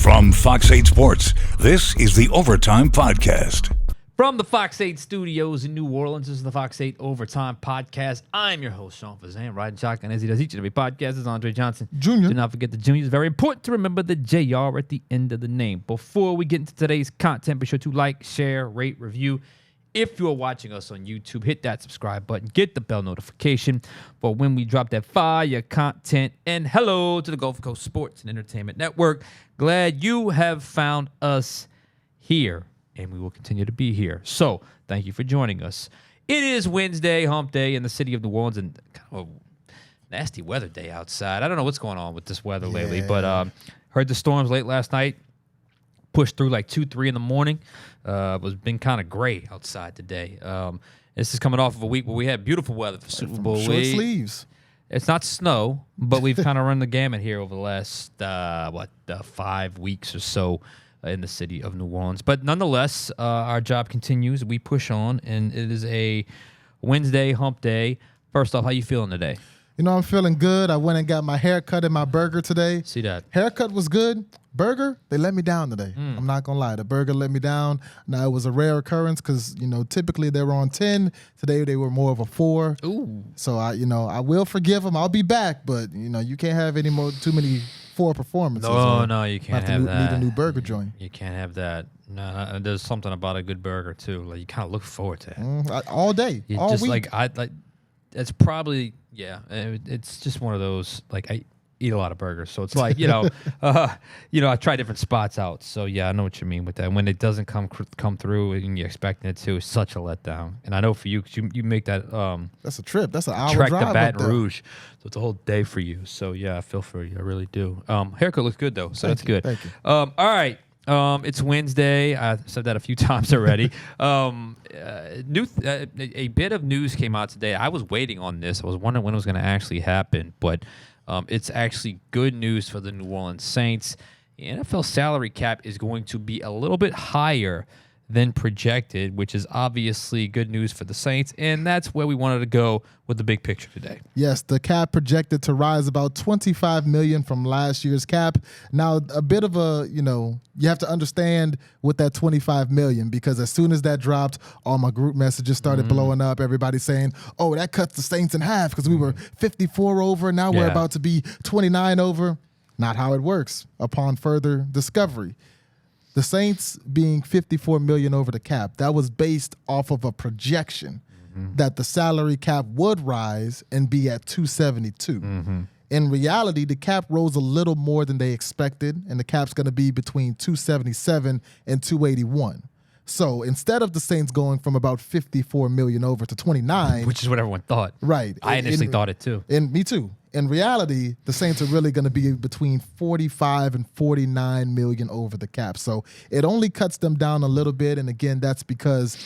From Fox 8 Sports, this is the Overtime Podcast. From the Fox 8 studios in New Orleans, this is the Fox 8 Overtime Podcast. I'm your host, Sean Fazende, riding shotgun as he does each and every podcast. This is Andre Johnson. Junior. Do not forget the junior. It's very important to remember the JR at the end of the name. Before we get into today's content, be sure to like, share, rate, review. If you're watching us on YouTube, hit that subscribe button, get the bell notification for when we drop that fire content. And hello to the Gulf Coast Sports and Entertainment Network. Glad you have found us here, and we will continue to be here. So thank you for joining us. It is Wednesday, hump day in the city of New Orleans, and kind of a nasty weather day outside. I don't know what's going on with this weather lately, but heard the storms late last night. Pushed through like 2, 3 in the morning. Was been kind of gray outside today. This is coming off of a week where we had beautiful weather for Super Bowl Short week. sleeves. It's not snow, but we've kind of run the gamut here over the last 5 weeks or so in the city of New Orleans. But nonetheless, our job continues. We push on, and it is a Wednesday hump day. First off, how you feeling today? You know, I'm feeling good. I went and got my hair cut and my burger today. See that? Haircut was good. Burger, they let me down today. I'm not going to lie. The burger let me down. Now, it was a rare occurrence because, you know, typically they were on 10. Today, they were more of a 4. Ooh. So, I will forgive them. I'll be back. But, you know, you can't have too many 4 performances. No, you can't have that. Need a new burger joint. You can't have that. No, there's something about a good burger, too. Like, you kind of look forward to it. All day, You all just week. It's probably it's just one of those, like, I eat a lot of burgers, so it's like I try different spots out. So yeah, I know what you mean with that. When it doesn't come through and you're expecting it to, it's such a letdown. And I know for you, 'cause you make that That's a trip. That's an hour trek drive to Baton up there. Rouge, so it's a whole day for you. So yeah, I feel for you, I really do. Haircut looks good though, so that's good. Thank you. All right. It's Wednesday. I said that a few times already. A bit of news came out today. I was waiting on this. I was wondering when it was going to actually happen, but it's actually good news for the New Orleans Saints. The NFL salary cap is going to be a little bit higher than projected, which is obviously good news for the Saints, and that's where we wanted to go with the big picture today. Yes, the cap projected to rise about $25 million from last year's cap. Now, a bit of you have to understand with that $25 million, because as soon as that dropped, all my group messages started blowing up. Everybody saying, "Oh, that cuts the Saints in half because we were 54 over. Now we're about to be 29 over." Not how it works. Upon further discovery, the Saints being $54 million over the cap, that was based off of a projection that the salary cap would rise and be at $272. In reality, the cap rose a little more than they expected, and the cap's going to be between $277 and $281. So instead of the Saints going from about $54 million over to $29, Which is what everyone thought. right? I initially thought it too. And me too. In reality, the Saints are really going to be between 45 and 49 million over the cap. So it only cuts them down a little bit. And again, that's because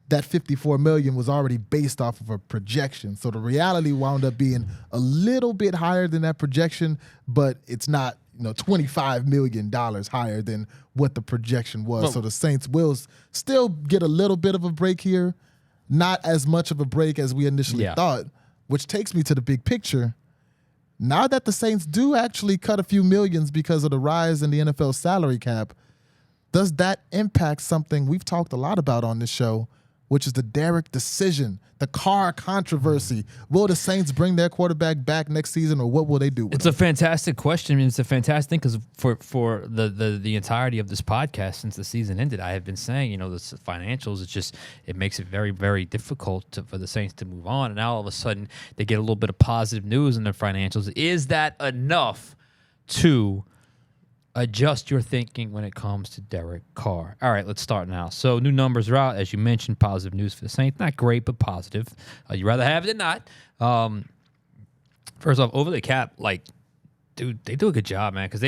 that 54 million was already based off of a projection. So the reality wound up being a little bit higher than that projection, but it's not, $25 million higher than what the projection was. Well, so the Saints will still get a little bit of a break here, not as much of a break as we initially thought, which takes me to the big picture. Now that the Saints do actually cut a few millions because of the rise in the NFL salary cap, does that impact something we've talked a lot about on this show, which is the Derek decision, the Carr controversy? Will the Saints bring their quarterback back next season, or what will they do with It's him? a fantastic question. I mean, it's a fantastic thing because for the entirety of this podcast since the season ended, I have been saying, the financials, it makes it very, very difficult for the Saints to move on. And now all of a sudden they get a little bit of positive news in their financials. Is that enough to adjust your thinking when it comes to Derek Carr? All right, let's start now. So new numbers are out. As you mentioned, positive news for the Saints. Not great, but positive. You'd rather have it than not. First off, over the cap, dude, they do a good job, man, because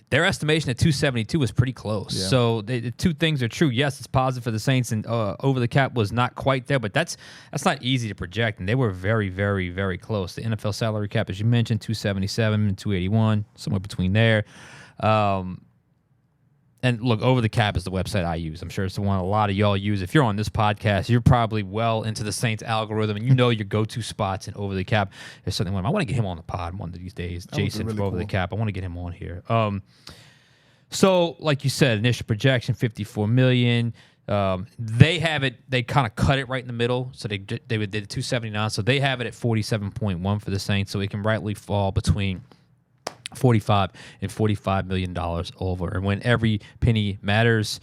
their estimation at 272 was pretty close. Yeah. So the two things are true. Yes, it's positive for the Saints, and over the cap was not quite there, but that's not easy to project, and they were very, very, very close. The NFL salary cap, as you mentioned, 277 and 281, somewhere between there. And look, Over the Cap is the website I use. I'm sure it's the one a lot of y'all use. If you're on this podcast, you're probably well into the Saints algorithm, and your go-to spots in Over the Cap. There's something I want to get him on the pod one of these days. Jason from Over the Cap. I want to get him on here. So, like you said, initial projection $54 million. They have it. They kind of cut it right in the middle. So they did 279. So they have it at 47.1 for the Saints. So it can rightly fall between 45 and $45 million over. And when every penny matters,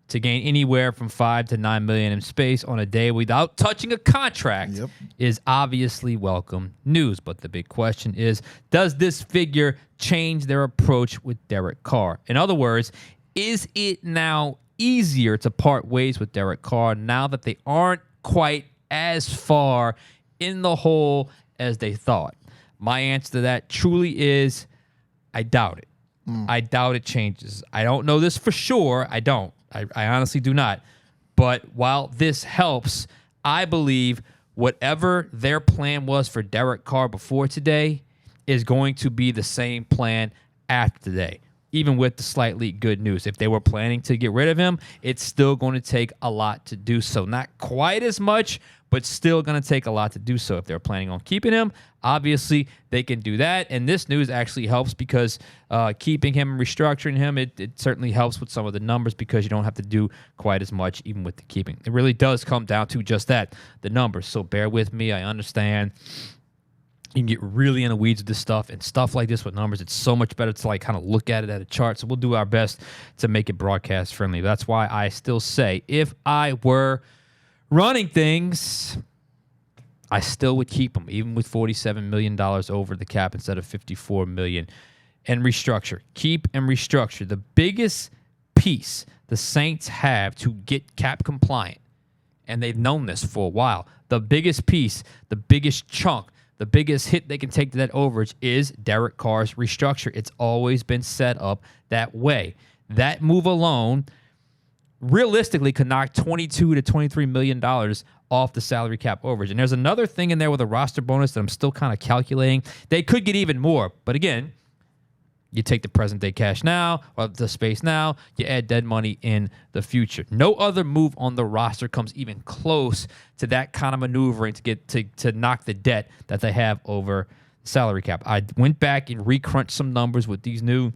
to gain anywhere from $5 to $9 million in space on a day without touching a contract is obviously welcome news. But the big question is, does this figure change their approach with Derek Carr? In other words, is it now easier to part ways with Derek Carr now that they aren't quite as far in the hole as they thought? My answer to that truly is, I doubt it. I doubt it changes. I don't know this for sure. I don't. I honestly do not. But while this helps, I believe whatever their plan was for Derek Carr before today is going to be the same plan after today, even with the slightly good news. If they were planning to get rid of him, it's still going to take a lot to do so. Not quite as much, but still going to take a lot to do so. If they're planning on keeping him, obviously they can do that. And this news actually helps because keeping him and restructuring him, it certainly helps with some of the numbers because you don't have to do quite as much even with the keeping. It really does come down to just that, the numbers. So bear with me. I understand. You can get really in the weeds with this stuff and stuff like this with numbers. It's so much better to like kind of look at it at a chart. So we'll do our best to make it broadcast friendly. That's why I still say if I were running things, I still would keep them, even with $47 million over the cap instead of $54 million. And restructure. Keep and restructure. The biggest piece the Saints have to get cap compliant, and they've known this for a while, the biggest piece, the biggest chunk, the biggest hit they can take to that overage is Derek Carr's restructure. It's always been set up that way. That move alone realistically could knock $22 to $23 million off the salary cap overage. And there's another thing in there with a roster bonus that I'm still kind of calculating. They could get even more. But again, you take the present day cash now, or the space now, you add dead money in the future. No other move on the roster comes even close to that kind of maneuvering to get to knock the debt that they have over the salary cap. I went back and recrunched some numbers with these new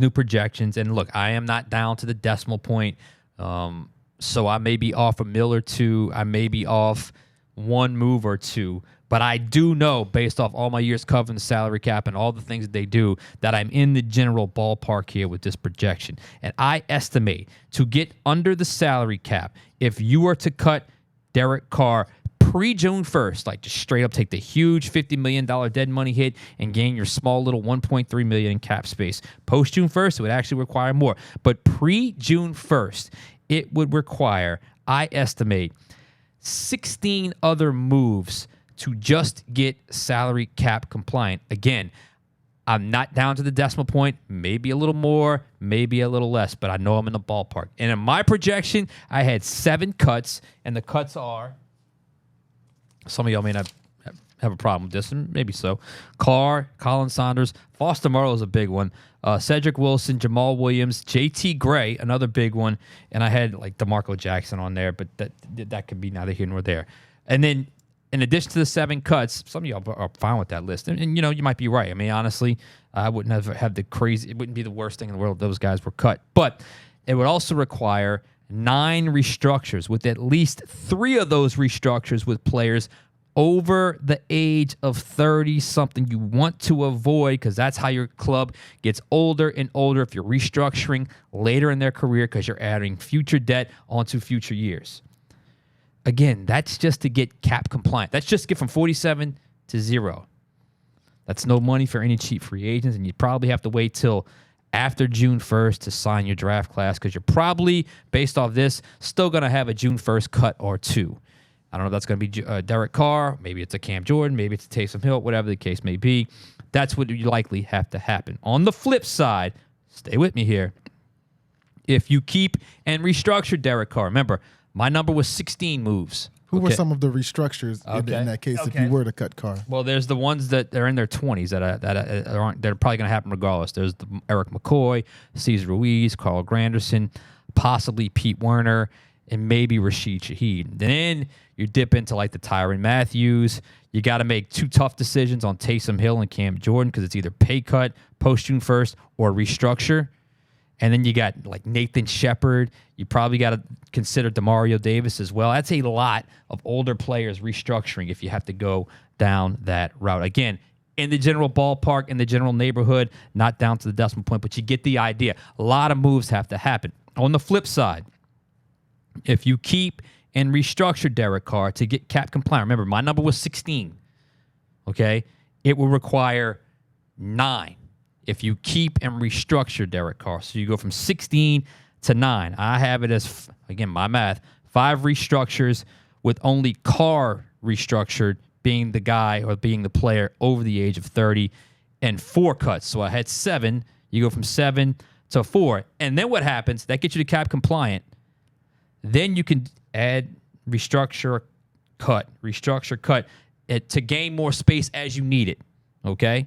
projections, and look, I am not down to the decimal point, so I may be off a mil or two, I may be off one move or two, but I do know, based off all my years covering the salary cap and all the things that they do, that I'm in the general ballpark here with this projection. And I estimate to get under the salary cap, if you were to cut Derek Carr pre-June 1st, like just straight up take the huge $50 million dead money hit and gain your small little $1.3 million in cap space. Post-June 1st, it would actually require more. But pre-June 1st, it would require, I estimate, 16 other moves to just get salary cap compliant. Again, I'm not down to the decimal point, maybe a little more, maybe a little less, but I know I'm in the ballpark. And in my projection, I had 7 cuts, and the cuts are, some of y'all may not have a problem with this, and maybe so. Carr, Colin Saunders, Foster Moreau is a big one. Cedric Wilson, Jamal Williams, J.T. Gray, another big one. And I had like DeMarco Jackson on there, but that could be neither here nor there. And then in addition to the 7 cuts, some of y'all are fine with that list. And you know, you might be right. I mean, honestly, I wouldn't have the crazy, it wouldn't be the worst thing in the world if those guys were cut. But it would also require 9 restructures, with at least 3 of those restructures with players over the age of 30, something you want to avoid because that's how your club gets older and older if you're restructuring later in their career because you're adding future debt onto future years. Again, that's just to get cap compliant. That's just to get from 47 to 0. That's no money for any cheap free agents, and you probably have to wait till after June 1st to sign your draft class because you're probably, based off this, still going to have a June 1st cut or 2. I don't know if that's going to be Derek Carr. Maybe it's a Cam Jordan. Maybe it's a Taysom Hill, whatever the case may be. That's what you likely have to happen. On the flip side, stay with me here. If you keep and restructure Derek Carr, remember, my number was 16 moves. Who were some of the restructures in that case if you were to cut Carr? Well, there's the ones that are in their 20s that are probably going to happen regardless. There's Eric McCoy, Cesar Ruiz, Carl Granderson, possibly Pete Werner. and maybe Rashid Shaheed. Then you dip into like the Tyrann Matthews. You got to make 2 tough decisions on Taysom Hill and Cam Jordan because it's either pay cut post June 1st or restructure. And then you got like Nathan Shepard. You probably got to consider Demario Davis as well. That's a lot of older players restructuring if you have to go down that route. Again, in the general ballpark, in the general neighborhood, not down to the decimal point, but you get the idea. A lot of moves have to happen. On the flip side, if you keep and restructure Derek Carr to get cap compliant, remember, my number was 16, okay? It will require 9 if you keep and restructure Derek Carr. So you go from 16 to 9. I have it as, again, my math, 5 restructures with only Carr restructured being the guy or being the player over the age of 30 and 4 cuts. So I had 7. You go from 7 to 4. And then what happens? That gets you to cap compliant. Then you can add restructure, cut to gain more space as you need it, okay?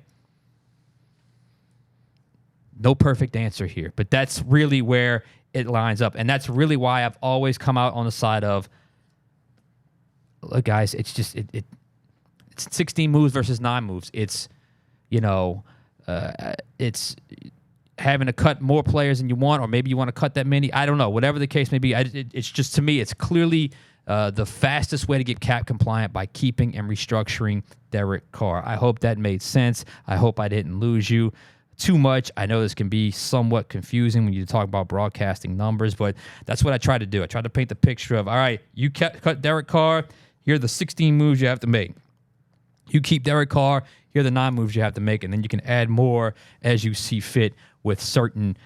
No perfect answer here, but that's really where it lines up. And that's really why I've always come out on the side of, look, guys, it's just, it's 16 moves versus 9 moves. It's, it's having to cut more players than you want, or maybe you want to cut that many. I don't know. Whatever the case may be, it's just, to me, it's clearly the fastest way to get cap compliant by keeping and restructuring Derek Carr. I hope that made sense. I hope I didn't lose you too much. I know this can be somewhat confusing when you talk about broadcasting numbers, but that's what I try to do. I try to paint the picture of, all right, you cut Derek Carr, here are the 16 moves you have to make. You keep Derek Carr, here are the 9 moves you have to make, and then you can add more as you see fit with certain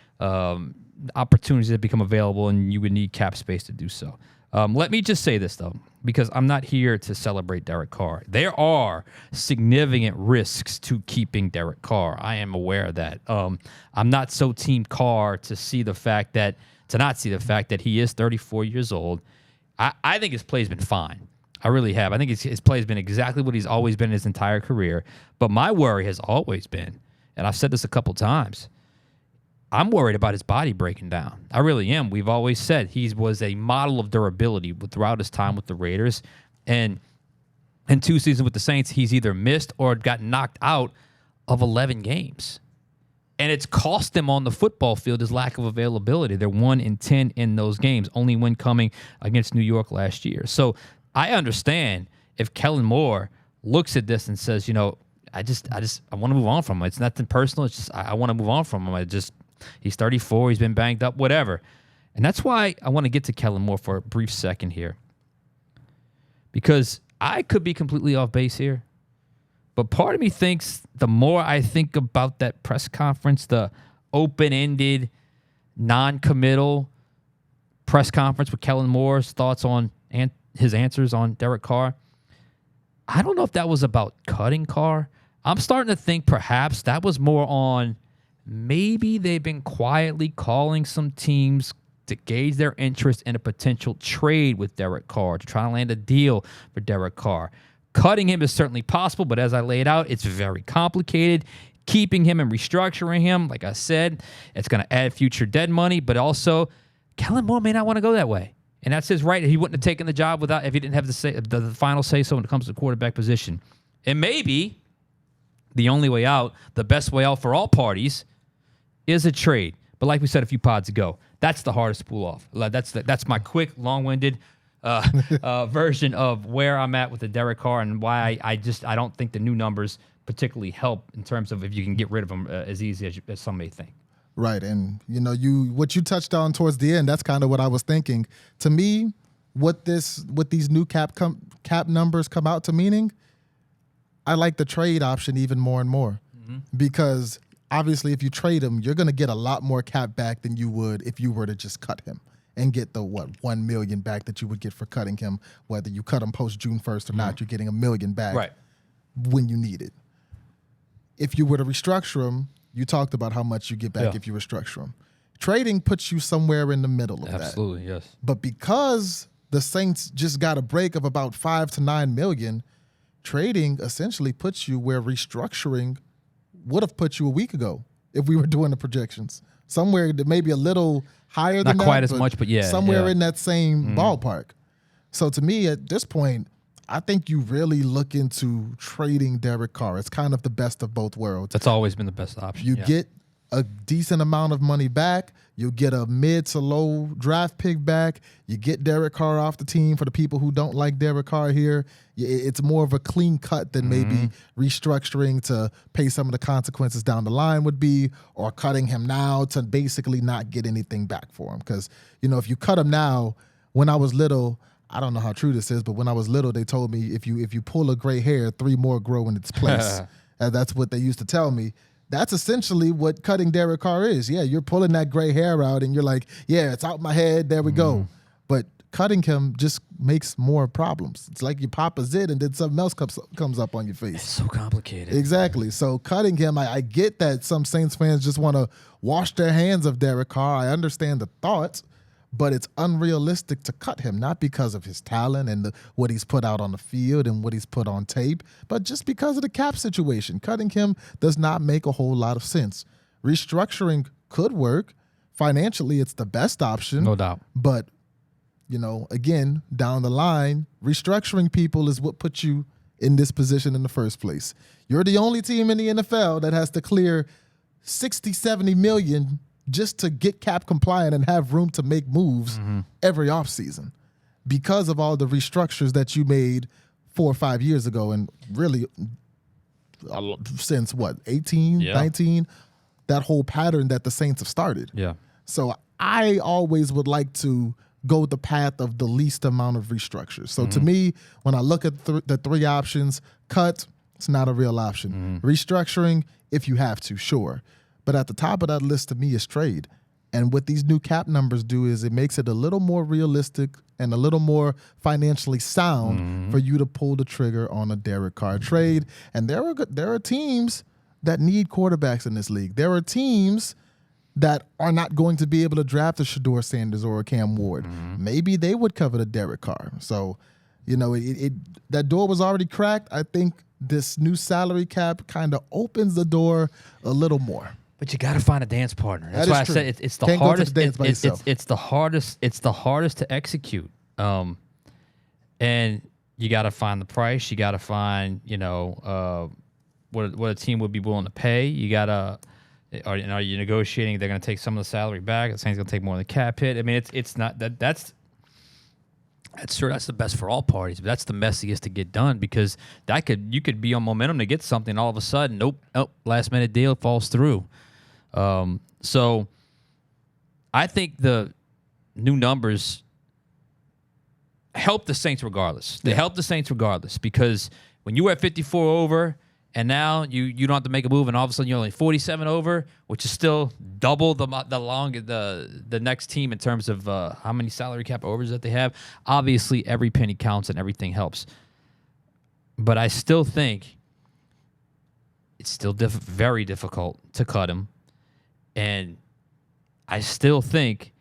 opportunities that become available, and you would need cap space to do so. Let me just say this, though, because I'm not here to celebrate Derek Carr. There are significant risks to keeping Derek Carr. I am aware of that. I'm not so team Carr to not see the fact that he is 34 years old. I think his play's been fine. I really have. I think his play's been exactly what he's always been his entire career. But my worry has always been, and I've said this a couple times, I'm worried about his body breaking down. I really am. We've always said he was a model of durability throughout his time with the Raiders. And in 2 seasons with the Saints, he's either missed or got knocked out of 11 games. And it's cost them on the football field his lack of availability. They're 1-10 in those games, only win coming against New York last year. So I understand if Kellen Moore looks at this and says, I want to move on from him. It's nothing personal. It's just I want to move on from him. He's 34. He's been banged up, whatever. And that's why I want to get to Kellen Moore for a brief second here, because I could be completely off base here. But part of me thinks the more I think about that press conference, the open-ended, non-committal press conference with Kellen Moore's thoughts on and his answers on Derek Carr, I don't know if that was about cutting Carr. I'm starting to think perhaps that was more on maybe they've been quietly calling some teams to gauge their interest in a potential trade with Derek Carr, to try to land a deal for Derek Carr. Cutting him is certainly possible, but as I laid out, it's very complicated. Keeping him and restructuring him, like I said, it's going to add future dead money, but also Kellen Moore may not want to go that way. And that's his right. He wouldn't have taken the job if he didn't have the final say-so when it comes to the quarterback position. And maybe the only way out, the best way out for all parties, is a trade. But like we said a few pods ago, that's the hardest to pull off. That's my quick, long-winded version of where I'm at with the Derek Carr and why I don't think the new numbers particularly help in terms of if you can get rid of them as easy as some may think. Right, and what you touched on towards the end, that's kind of what I was thinking. To me, what these new cap numbers come out to meaning, I like the trade option even more and more, because obviously if you trade him, you're going to get a lot more cap back than you would if you were to just cut him and get the $1 million back that you would get for cutting him. Whether you cut him post June 1st or not, you're getting $1 million back when you need it. If you were to restructure him, you talked about how much you get back if you restructure him. Trading puts you somewhere in the middle of that. Absolutely, yes. But because the Saints just got a break of about $5 to $9 million, trading essentially puts you where restructuring would have put you a week ago if we were doing the projections. Somewhere that maybe a little higher than Not that. quite as much, but yeah. Somewhere yeah. in that same ballpark. So to me, at this point, I think you really look into trading Derek Carr. It's kind of the best of both worlds. That's always been the best option. You get a decent amount of money back. You get a mid to low draft pick back. You get Derek Carr off the team. For the people who don't like Derek Carr here, it's more of a clean cut than maybe restructuring to pay some of the consequences down the line would be, or cutting him now to basically not get anything back for him. Because, if you cut him now, when I was little, I don't know how true this is, but when I was little, they told me if you pull a gray hair, 3 more grow in its place. And that's what they used to tell me. That's essentially what cutting Derek Carr is. Yeah, you're pulling that gray hair out and you're like, yeah, it's out my head. There we go. But cutting him just makes more problems. It's like you pop a zit and then something else comes up on your face. It's so complicated. Exactly. So cutting him, I get that some Saints fans just want to wash their hands of Derek Carr. I understand the thoughts, but it's unrealistic to cut him, not because of his talent and what he's put out on the field and what he's put on tape, but just because of the cap situation. Cutting him does not make a whole lot of sense. Restructuring could work. Financially, it's the best option. No doubt. But, again, down the line, restructuring people is what puts you in this position in the first place. You're the only team in the NFL that has to clear 60, 70 million just to get cap compliant and have room to make moves every offseason because of all the restructures that you made 4 or 5 years ago, and really since 18, 19, that whole pattern that the Saints have started. Yeah. So I always would like to go the path of the least amount of restructures. So to me, when I look at the 3 options, cut, it's not a real option. Restructuring, if you have to, sure. But at the top of that list to me is trade. And what these new cap numbers do is it makes it a little more realistic and a little more financially sound for you to pull the trigger on a Derek Carr trade. And there are teams that need quarterbacks in this league. There are teams that are not going to be able to draft a Shedeur Sanders or a Cam Ward. Maybe they would cover the Derek Carr. So, that door was already cracked. I think this new salary cap kind of opens the door a little more. But you got to find a dance partner. That's why I said it's the Can't hardest. Go to the dance by yourself. It's the hardest. It's the hardest to execute. And you got to find the price. You got to find what a team would be willing to pay. You got to. Are you negotiating? They're going to take some of the salary back. The Saints going to take more of the cap hit. I mean, it's not that. That's sure that's the best for all parties, but that's the messiest to get done because you could be on momentum to get something. All of a sudden, nope, last minute deal falls through. So I think the new numbers help the Saints regardless. They help the Saints regardless because when you were at 54 over and now you don't have to make a move and all of a sudden you're only 47 over, which is still double the next team in terms of how many salary cap overs that they have. Obviously, every penny counts and everything helps. But I still think it's still very difficult to cut him. And I still think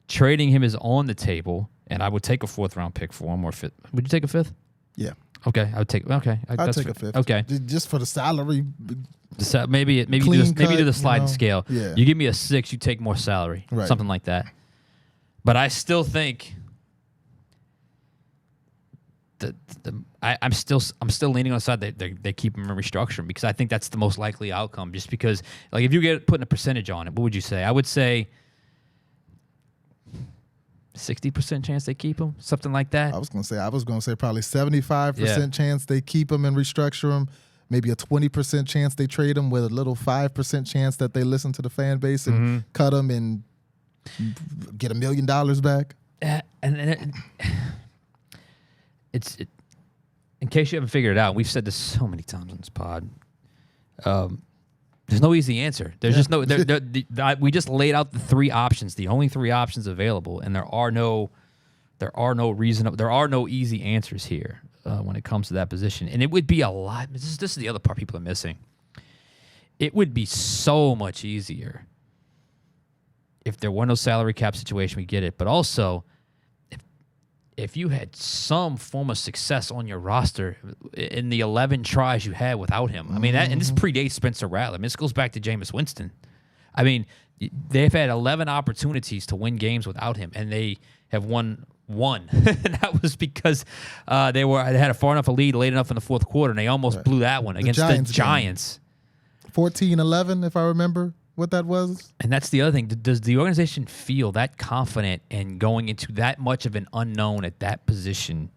trading him is on the table, and I would take a 4th-round pick for him or 5th. Would you take a 5th? Yeah. Okay, I would take. Okay, I'd take a 5th. Okay, just for the salary. Maybe do the sliding scale. Yeah. You give me a 6, you take more salary, something like that. But I still think I'm still leaning on the side that they keep him in restructuring because I think that's the most likely outcome. Just because, like, if you get putting a percentage on it, what would you say? I would say 60% chance they keep him, something like that. I was gonna say probably 75% chance they keep him and restructure him. Maybe a 20% chance they trade him with a little 5% chance that they listen to the fan base and cut him and get $1 million back. It's in case you haven't figured it out, we've said this so many times on this pod. There's no easy answer. There's just no. We just laid out the 3 options, the only 3 options available, and there are no easy answers here when it comes to that position. And it would be a lot. This is the other part people are missing. It would be so much easier if there were no salary cap situation. We get it, but also if you had some form of success on your roster in the 11 tries you had without him. I mean, and this predates Spencer Rattler. I mean, this goes back to Jameis Winston. I mean, they've had 11 opportunities to win games without him, and they have won one. And that was because they had a far enough a lead late enough in the fourth quarter, and they almost blew that one against the Giants. 14-11, if I remember what that was. And that's the other thing. Does the organization feel that confident in going into that much of an unknown at that position?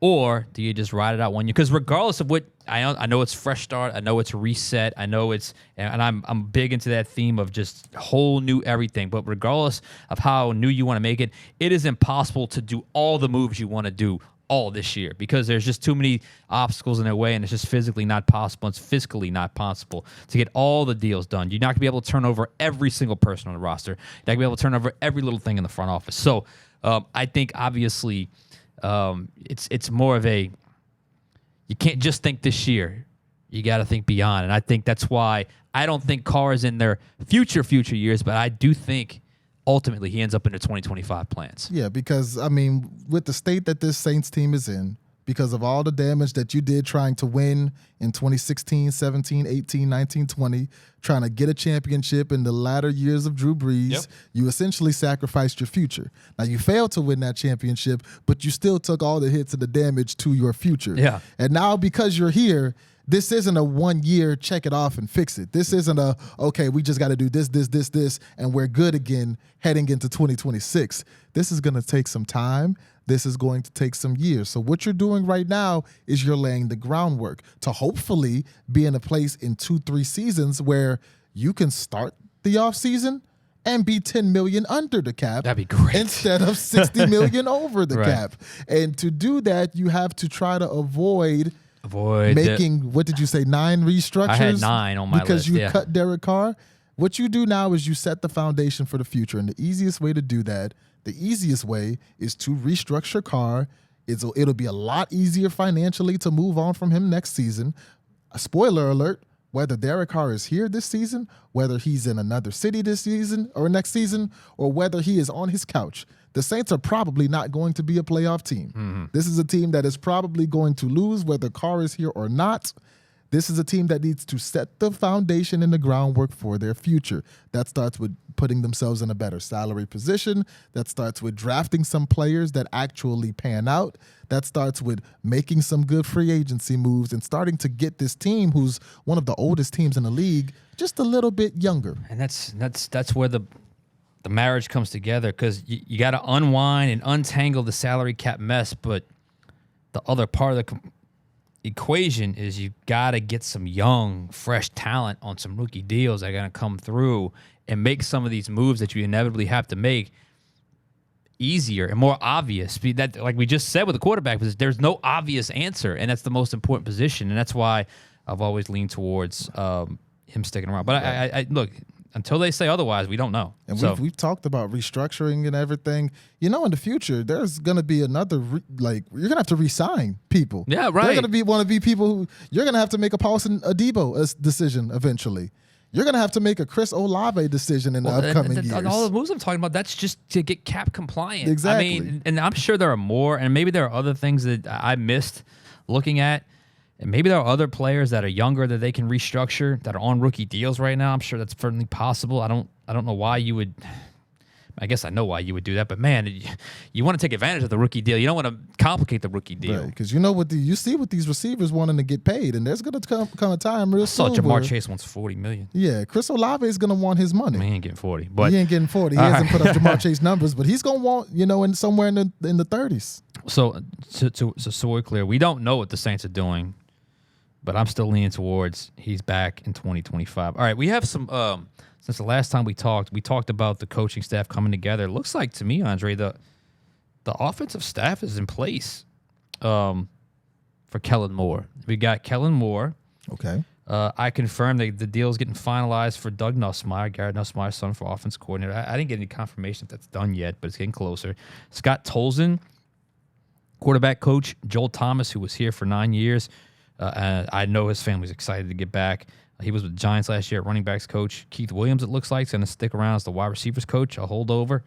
Or do you just ride it out 1 year? Because regardless of what, I know it's fresh start, I know it's reset, I know it's, and I'm big into that theme of just whole new everything. But regardless of how new you want to make it, it is impossible to do all the moves you want to do all this year because there's just too many obstacles in their way, and it's just physically not possible. It's fiscally not possible to get all the deals done. You're not going to be able to turn over every single person on the roster. You're not going to be able to turn over every little thing in the front office. So I think obviously it's more of a, you can't just think this year. You got to think beyond. And I think that's why I don't think Carr is in their future years, but I do think ultimately he ends up in the 2025 plans. Yeah, because, I mean, with the state that this Saints team is in, because of all the damage that you did trying to win in 2016, 17, 18, 19, 20, trying to get a championship in the latter years of Drew Brees, you essentially sacrificed your future. Now, you failed to win that championship, but you still took all the hits and the damage to your future. Yeah. And now because you're here, this isn't a 1 year check it off and fix it. This isn't a, okay, we just got to do this, and we're good again heading into 2026. This is going to take some time. This is going to take some years. So what you're doing right now is you're laying the groundwork to hopefully be in a place in 2-3 seasons where you can start the offseason and be $10 million under the cap. That'd be great. Instead of $60 million over the cap. And to do that, you have to try to avoid making, what did you say, 9 restructures? I had 9 on my list. Because you cut Derek Carr. What you do now is you set the foundation for the future. And the easiest way to do that, the easiest way is to restructure Carr. It'll be a lot easier financially to move on from him next season. A spoiler alert, whether Derek Carr is here this season, whether he's in another city this season or next season, or whether he is on his couch, the Saints are probably not going to be a playoff team. Mm-hmm. This is a team that is probably going to lose whether Carr is here or not. This is a team that needs to set the foundation and the groundwork for their future. That starts with putting themselves in a better salary position. That starts with drafting some players that actually pan out. That starts with making some good free agency moves and starting to get this team, who's one of the oldest teams in the league, just a little bit younger. And that's where the marriage comes together, because you got to unwind and untangle the salary cap mess, but the other part of the equation is you got to get some young, fresh talent on some rookie deals that are going to come through and make some of these moves that you inevitably have to make easier and more obvious. That, like we just said with the quarterback, there's no obvious answer, and that's the most important position, and that's why I've always leaned towards him sticking around. But I look, until they say otherwise, we don't know. And we've talked about restructuring and everything. You know, in the future, there's going to be another, you're going to have to re-sign people. Yeah, right. They're going to want to be people who, you're going to have to make a Paulson Adebo decision eventually. You're going to have to make a Chris Olave decision in the upcoming years. All the moves I'm talking about, that's just to get cap compliant. Exactly. I mean, and I'm sure there are more, and maybe there are other things that I missed looking at. And maybe there are other players that are younger that they can restructure that are on rookie deals right now. I'm sure that's certainly possible. I don't know why you would. I guess I know why you would do that, but man, you want to take advantage of the rookie deal. You don't want to complicate the rookie deal, because you know you see what these receivers wanting to get paid, and there's going to come a time real soon. I saw Jamar Chase wants $40 million. Yeah, Chris Olave is going to want his money. I mean, he ain't getting 40, but he ain't getting 40. He hasn't put up Jamar Chase numbers, but he's going to want in somewhere in the 30s. So we're clear. We don't know what the Saints are doing, but I'm still leaning towards he's back in 2025. All right, we have some. Since the last time we talked about the coaching staff coming together. It looks like to me, Andre, the offensive staff is in place for Kellen Moore. We got Kellen Moore. Okay. I confirmed that the deal is getting finalized for Doug Nussmeier, Garrett Nussmeier's son, for offense coordinator. I didn't get any confirmation if that's done yet, but it's getting closer. Scott Tolzien, quarterback coach. Joel Thomas, who was here for 9 years. And I know his family's excited to get back. He was with the Giants last year at running backs coach. Keith Williams, it looks like, is going to stick around as the wide recievers coach, a holdover.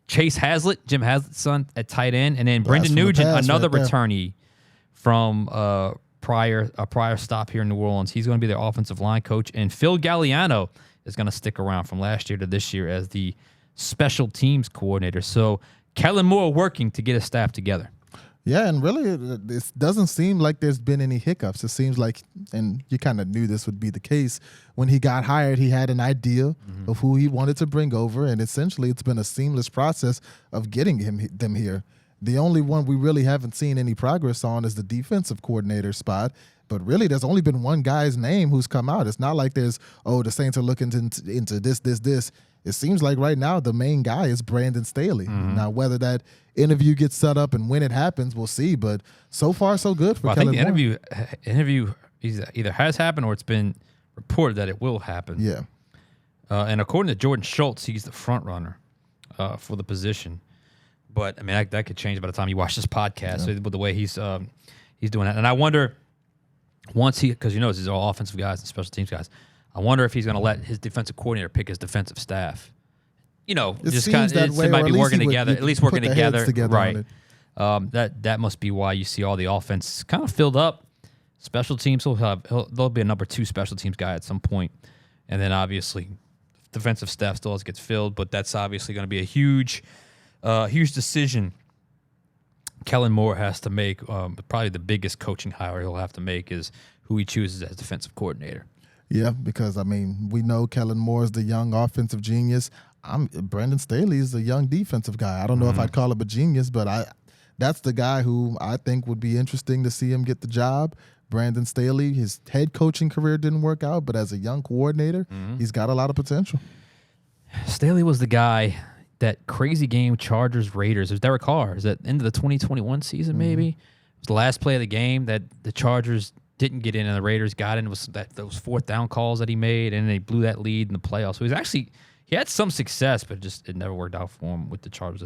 Chase Hazlitt, Jim Hazlitt's son, at tight end. And then Brendan Nugent, another returnee from a prior stop here in New Orleans. He's going to be their offensive line coach. And Phil Galliano is going to stick around from last year to this year as the special teams coordinator. So Kellen Moore working to get his staff together. Yeah, and really, it doesn't seem like there's been any hiccups. It seems like, and you kind of knew this would be the case, when he got hired, he had an idea of who he wanted to bring over, and essentially it's been a seamless process of getting them here. The only one we really haven't seen any progress on is the defensive coordinator spot, but really there's only been one guy's name who's come out. It's not like there's, the Saints are looking into this. It seems like right now the main guy is Brandon Staley. Now, whether that interview gets set up and when it happens, we'll see. But so far, so good for Kellen Moore. I think the interview either has happened or it's been reported that it will happen. Yeah. And according to Jordan Schultz, he's the front runner for the position. But I mean, that could change by the time you watch this podcast. So with the way he's doing that, and I wonder once because these are all offensive guys and special teams guys. I wonder if he's going to let his defensive coordinator pick his defensive staff. Just kind of it might be working together, at least working together, right? That must be why you see all the offense kind of filled up. Special teams there'll be a number 2 special teams guy at some point, and then obviously defensive staff still gets filled. But that's obviously going to be a huge decision Kellen Moore has to make. Probably the biggest coaching hire he'll have to make is who he chooses as defensive coordinator. Yeah, because, I mean, we know Kellen Moore is the young offensive genius. Brandon Staley is a young defensive guy. I don't know if I'd call him a genius, but that's the guy who I think would be interesting to see him get the job. Brandon Staley, his head coaching career didn't work out, but as a young coordinator, he's got a lot of potential. Staley was the guy, that crazy game, Chargers-Raiders. It was Derek Carr. Is that end of the 2021 season, maybe? It was the last play of the game that the Chargers didn't get in and the Raiders got in. It was those 4th down calls that he made, and they blew that lead in the playoffs. So he had some success, but it never worked out for him with the Chargers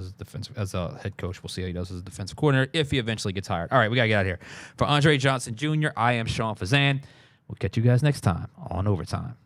as a head coach. We'll see how he does as a defensive coordinator if he eventually gets hired. All right, we got to get out of here. For Andre Johnson Jr., I am Sean Fazende. We'll catch you guys next time on Overtime.